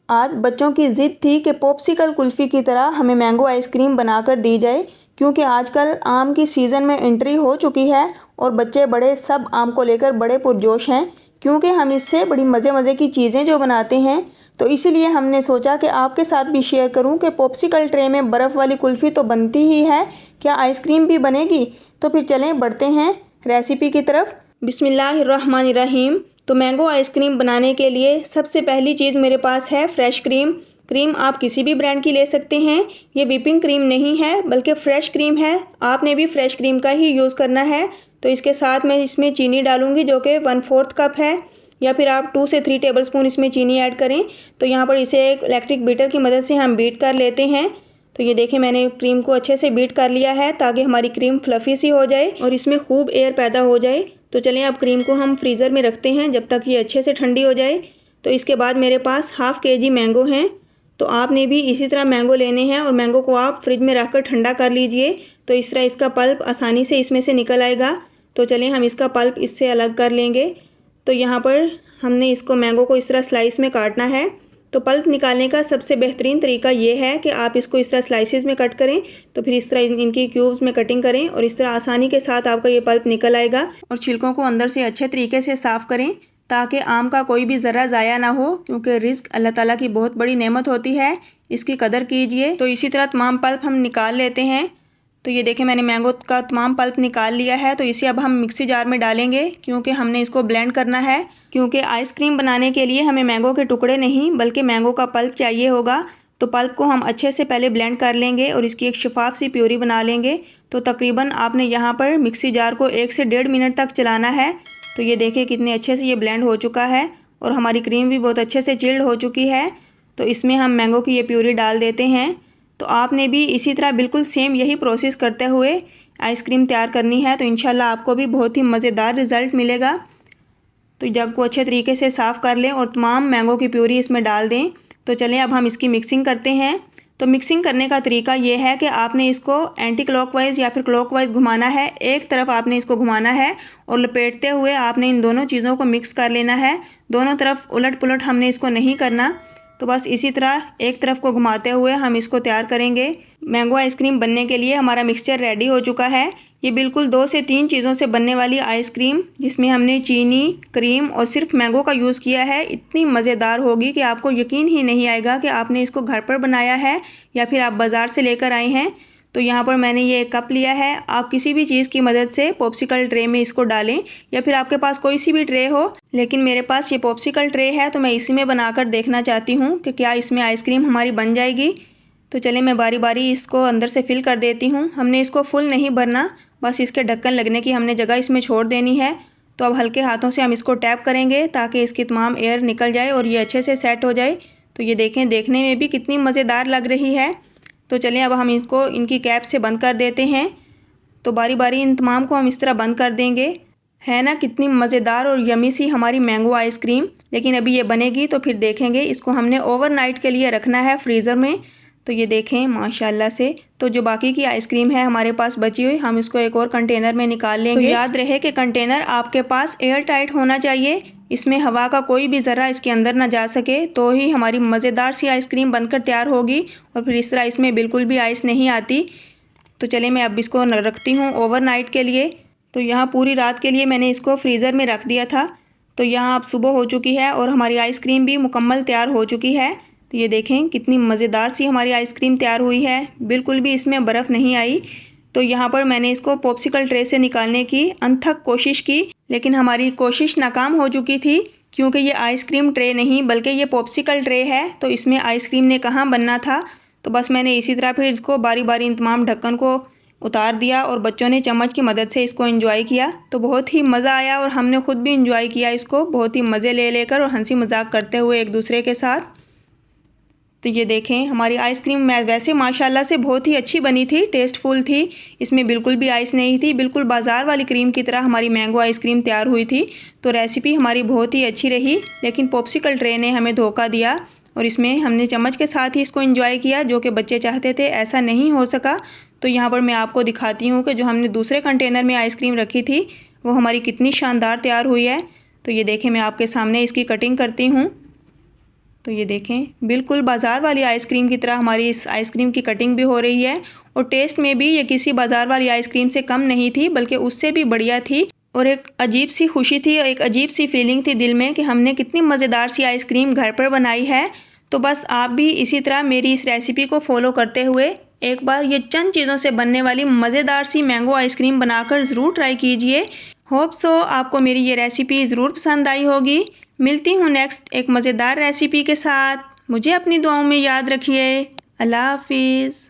आज बच्चों की ज़िद थी कि पॉप्सिकल कुल्फ़ी की तरह हमें मैंगो आइसक्रीम बनाकर दी जाए, क्योंकि आजकल आम की सीज़न में एंट्री हो चुकी है और बच्चे बड़े सब आम को लेकर बड़े पुरजोश हैं, क्योंकि हम इससे बड़ी मज़े मज़े की चीज़ें जो बनाते हैं। तो इसीलिए हमने सोचा कि आपके साथ भी शेयर करूं कि पॉप्सिकल ट्रे में बर्फ़ वाली कुल्फ़ी तो बनती ही है, क्या आइसक्रीम भी बनेगी। तो फिर चलें बढ़ते हैं रेसिपी की तरफ। बिस्मिल्लाहिर्रहमानिर्रहीम। तो मैंगो आइसक्रीम बनाने के लिए सबसे पहली चीज़ मेरे पास है फ्रेश क्रीम। क्रीम आप किसी भी ब्रांड की ले सकते हैं। ये व्हिपिंग क्रीम नहीं है बल्कि फ़्रेश क्रीम है, आपने भी फ्रेश क्रीम का ही यूज़ करना है। तो इसके साथ मैं इसमें चीनी डालूँगी जो कि 1/4 कप है, या फिर आप 2 से 3 टेबलस्पून इसमें चीनी ऐड करें। तो यहाँ पर इसे एक इलेक्ट्रिक बीटर की मदद से हम बीट कर लेते हैं। तो ये देखें मैंने क्रीम को अच्छे से बीट कर लिया है ताकि हमारी क्रीम फ्लफ़ी सी हो जाए और इसमें खूब एयर पैदा हो जाए। तो चलें अब क्रीम को हम फ्रीज़र में रखते हैं जब तक ये अच्छे से ठंडी हो जाए। तो इसके बाद मेरे पास हाफ़ kg मैंगो हैं। तो आपने भी इसी तरह मैंगो लेने हैं और मैंगो को आप फ्रिज में रख कर ठंडा कर लीजिए। तो इस तरह इसका पल्प आसानी से इसमें से निकल आएगा। तो चलें हम इसका पल्प इससे अलग कर लेंगे। तो यहाँ पर हमने इसको मैंगो को इस तरह स्लाइस में काटना है। तो पल्प निकालने का सबसे बेहतरीन तरीका ये है कि आप इसको इस तरह स्लाइसेस में कट करें। तो फिर इस तरह इनकी क्यूब्स में कटिंग करें और इस तरह आसानी के साथ आपका ये पल्प निकल आएगा। और छिलकों को अंदर से अच्छे तरीके से साफ़ करें ताकि आम का कोई भी ज़रा ज़ाया ना हो, क्योंकि रिज़्क अल्लाह ताला की बहुत बड़ी नेमत होती है, इसकी कदर कीजिए। तो इसी तरह तमाम पल्प हम निकाल लेते हैं। तो ये देखें मैंने मैंगो का तमाम पल्प निकाल लिया है। तो इसे अब हम मिक्सी जार में डालेंगे क्योंकि हमने इसको ब्लेंड करना है, क्योंकि आइसक्रीम बनाने के लिए हमें मैंगो के टुकड़े नहीं बल्कि मैंगो का पल्प चाहिए होगा। तो पल्प को हम अच्छे से पहले ब्लेंड कर लेंगे और इसकी एक शफाफ सी प्यूरी बना लेंगे। तो तकरीबन आपने यहाँ पर मिक्सी जार को 1 से 1.5 मिनट तक चलाना है। तो ये देखें कितने अच्छे से ये ब्लेंड हो चुका है और हमारी क्रीम भी बहुत अच्छे से चिल्ड हो चुकी है। तो इसमें हम मैंगो की ये प्यूरी डाल देते हैं। तो आपने भी इसी तरह बिल्कुल सेम यही प्रोसेस करते हुए आइसक्रीम तैयार करनी है। तो इंशाल्लाह आपको भी बहुत ही मज़ेदार रिज़ल्ट मिलेगा। तो जग को अच्छे तरीके से साफ़ कर लें और तमाम मैंगो की प्यूरी इसमें डाल दें। तो चलें अब हम इसकी मिक्सिंग करते हैं। तो मिक्सिंग करने का तरीका ये है कि आपने इसको एंटी क्लॉकवाइज़ या फिर क्लॉकवाइज़ घुमाना है। एक तरफ आपने इसको घुमाना है और लपेटते हुए आपने इन दोनों चीज़ों को मिक्स कर लेना है। दोनों तरफ उलट पुलट हमने इसको नहीं करना। तो बस इसी तरह एक तरफ को घुमाते हुए हम इसको तैयार करेंगे। मैंगो आइसक्रीम बनने के लिए हमारा मिक्सचर रेडी हो चुका है। ये बिल्कुल 2 से 3 चीज़ों से बनने वाली आइसक्रीम, जिसमें हमने चीनी, क्रीम और सिर्फ मैंगो का यूज़ किया है, इतनी मज़ेदार होगी कि आपको यकीन ही नहीं आएगा कि आपने इसको घर पर बनाया है या फिर आप बाज़ार से लेकर आए हैं। तो यहाँ पर मैंने ये कप लिया है। आप किसी भी चीज़ की मदद से पॉप्सिकल ट्रे में इसको डालें या फिर आपके पास कोई सी भी ट्रे हो, लेकिन मेरे पास ये पॉप्सिकल ट्रे है तो मैं इसी में बनाकर देखना चाहती हूँ कि क्या इसमें आइसक्रीम हमारी बन जाएगी। तो चलिए मैं बारी बारी इसको अंदर से फिल कर देती हूँ। हमने इसको फुल नहीं भरना, बस इसके ढक्कन लगने की हमने जगह इसमें छोड़ देनी है। तो अब हल्के हाथों से हम इसको टैप करेंगे ताकि इसकी तमाम एयर निकल जाए और ये अच्छे से सेट हो जाए। तो ये देखें देखने में भी कितनी मज़ेदार लग रही है। तो चलिए अब हम इसको इनकी कैप से बंद कर देते हैं। तो बारी बारी इन तमाम को हम इस तरह बंद कर देंगे। है ना कितनी मज़ेदार और यमी सी हमारी मैंगो आइसक्रीम। लेकिन अभी ये बनेगी तो फिर देखेंगे। इसको हमने ओवरनाइट के लिए रखना है फ्रीज़र में। तो ये देखें माशाल्लाह से। तो जो बाकी की आइसक्रीम है हमारे पास बची हुई, हम इसको एक और कंटेनर में निकाल लेंगे। तो याद रहे कि कंटेनर आपके पास एयर टाइट होना चाहिए, इसमें हवा का कोई भी ज़रा इसके अंदर ना जा सके, तो ही हमारी मज़ेदार सी आइसक्रीम बनकर तैयार होगी। और फिर इस तरह इसमें बिल्कुल भी आइस नहीं आती। तो चलिए मैं अब इसको रखती हूँ ओवरनाइट के लिए। तो यहाँ पूरी रात के लिए मैंने इसको फ्रीज़र में रख दिया था। तो यहाँ अब सुबह हो चुकी है और हमारी आइसक्रीम भी मुकम्मल तैयार हो चुकी है। तो ये देखें कितनी मज़ेदार सी हमारी आइसक्रीम तैयार हुई है, बिल्कुल भी इसमें बर्फ़ नहीं आई। तो यहाँ पर मैंने इसको पॉप्सिकल ट्रे से निकालने की अनथक कोशिश की, लेकिन हमारी कोशिश नाकाम हो चुकी थी, क्योंकि ये आइसक्रीम ट्रे नहीं बल्कि ये पॉप्सिकल ट्रे है। तो इसमें आइसक्रीम ने कहाँ बनना था। तो बस मैंने इसी तरह फिर इसको बारी बारी इन तमाम ढक्कन को उतार दिया और बच्चों ने चम्मच की मदद से इसको एंजॉय किया। तो बहुत ही मज़ा आया और हमने ख़ुद भी एंजॉय किया इसको, बहुत ही मज़े ले लेकर और हंसी मजाक करते हुए एक दूसरे के साथ। तो ये देखें हमारी आइसक्रीम वैसे माशाल्लाह से बहुत ही अच्छी बनी थी, टेस्टफुल थी, इसमें बिल्कुल भी आइस नहीं थी, बिल्कुल बाज़ार वाली क्रीम की तरह हमारी मैंगो आइसक्रीम तैयार हुई थी। तो रेसिपी हमारी बहुत ही अच्छी रही, लेकिन पॉप्सिकल ट्रे ने हमें धोखा दिया और इसमें हमने चम्मच के साथ ही इसको एंजॉय किया, जो कि बच्चे चाहते थे, ऐसा नहीं हो सका। तो यहाँ पर मैं आपको दिखाती हूँ कि जो हमने दूसरे कंटेनर में आइसक्रीम रखी थी वो हमारी कितनी शानदार तैयार हुई है। तो ये देखें मैं आपके सामने इसकी कटिंग करती हूँ। तो ये देखें बिल्कुल बाज़ार वाली आइसक्रीम की तरह हमारी इस आइसक्रीम की कटिंग भी हो रही है और टेस्ट में भी ये किसी बाज़ार वाली आइसक्रीम से कम नहीं थी, बल्कि उससे भी बढ़िया थी। और एक अजीब सी खुशी थी और एक अजीब सी फीलिंग थी दिल में कि हमने कितनी मज़ेदार सी आइसक्रीम घर पर बनाई है। तो बस आप भी इसी तरह मेरी इस रेसिपी को फॉलो करते हुए एक बार ये चंद चीज़ों से बनने वाली मज़ेदार सी मैंगो आइसक्रीम बनाकर ज़रूर ट्राई कीजिए। होप सो आपको मेरी ये रेसिपी ज़रूर पसंद आई होगी। मिलती हूँ नेक्स्ट एक मज़ेदार रेसिपी के साथ। मुझे अपनी दुआओं में याद रखिए। अल्लाह हाफिज़।